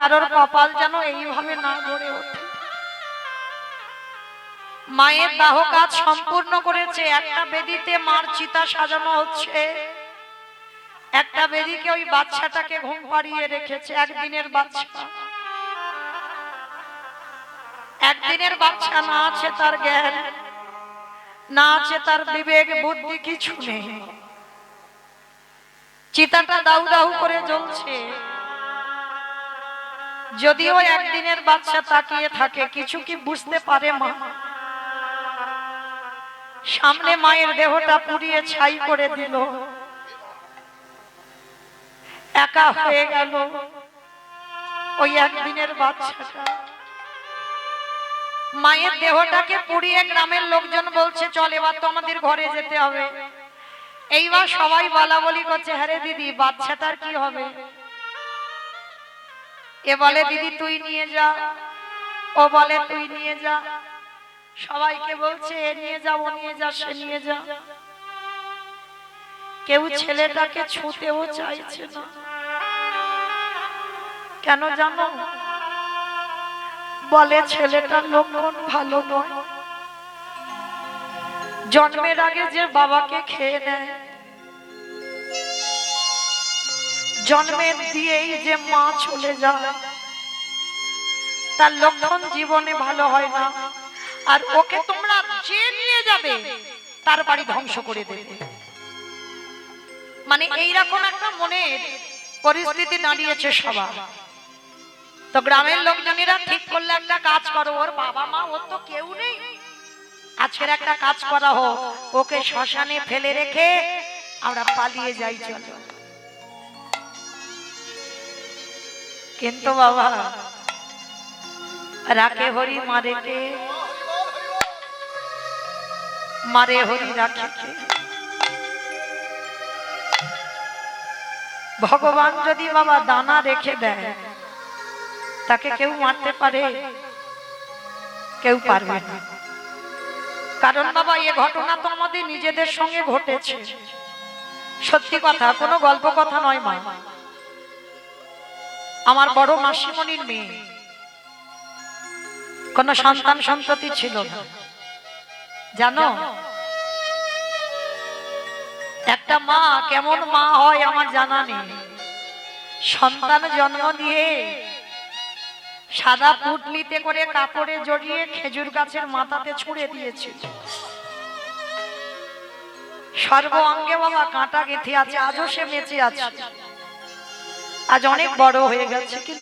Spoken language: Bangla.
কারোর কপাল যেন এইভাবে না গড়ে ওঠে। মায়ের দাহ কাজ সম্পূর্ণ করেছে। একটা বেদিতে মার চিতা সাজানো হচ্ছে, একটা বেদিকে ওই বাচ্চাটাকে ঘুম পাড়িয়ে রেখেছে। একদিনের বাচ্চা, একদিনের বাচ্চা, না আছে তার জ্ঞান, না আছে তার বিবেক বুদ্ধি, কিছু নেই। চিতাটা দাউ দাউ করে জ্বলছে। যদিও একদিনের বাচ্চা তাকিয়ে থাকে, কিছু কি বুঝতে পারে মা? সামনে মায়ের দেহটা পুড়িয়ে ছাই করে দিল, একা হয়ে গেল ওই একদিনের বাচ্চাটা। মায়ের দেহটাকে পুড়িয়ে গ্রামের লোকজন বলছে, চল এবার তো আমাদের ঘরে যেতে হবে। এইবার সবাই বলা বলি করছে, হ্যাঁ রে দিদি, বাচ্চাটার কি হবে? এ বলে দিদি তুই নিয়ে যা, ও বলে তুই নিয়ে যা। সবাইকে বলছে এ নিয়ে যা, ও নিয়ে যা, সে নিয়ে যা। কেউ ছেলেটাকে ছুঁতেও চাইছে না। কেন জানো? বলে ছেলেটার লক্ষণ ভালো নয়। জন্মের আগে যে বাবাকে খেয়ে নেয়, জন্মের দিয়েই যে মা চলে যায়, তার লক্ষণ জীবনে ভালো হয় না। আর ওকে তোমরা যে নিয়ে যাবে তার বাড়ি ধ্বংস করে দেবে। মানে এইরকম একটা মনের পরিস্থিতি দাঁড়িয়েছে সবার। তো গ্রামের লোকজনেরা ঠিক করলে একটা কাজ করো, ওর বাবা মা ওর তো কেউ নেই, আজকের একটা কাজ করা হোক, ওকে শ্মশানে ফেলে রেখে আমরা পালিয়ে যাই, চলো। কিন্তু বাবা, রাখে হরি মারে কে, মারে হরি রাখে কে? ভগবান যদি বাবা দানা রেখে দেয়, তাকে কেউ মারতে পারে? কেউ পারবে না। কারণ বাবা এই ঘটনা তো আমাদের নিজেদের সঙ্গে ঘটেছে, সত্যি কথা, কোনো গল্প কথা নয় মা। আমার বড় মাসিমণির মেয়ে, কোনো সন্তান সন্ততি ছিল না, জানো? একটা মা কেমন মা হয় আমার জানা নেই। সন্তান জন্ম দিয়ে সাদা পুটলিতে করে কাপড়ে জড়িয়ে খেজুর গাছের মাথাতে ছুঁড়ে দিয়েছিল। সর্ব অঙ্গে বাবা কাঁটা গেঁথে আছে, আজও সে বেঁচে আছে, আজ অনেক বড় হয়ে গেছে।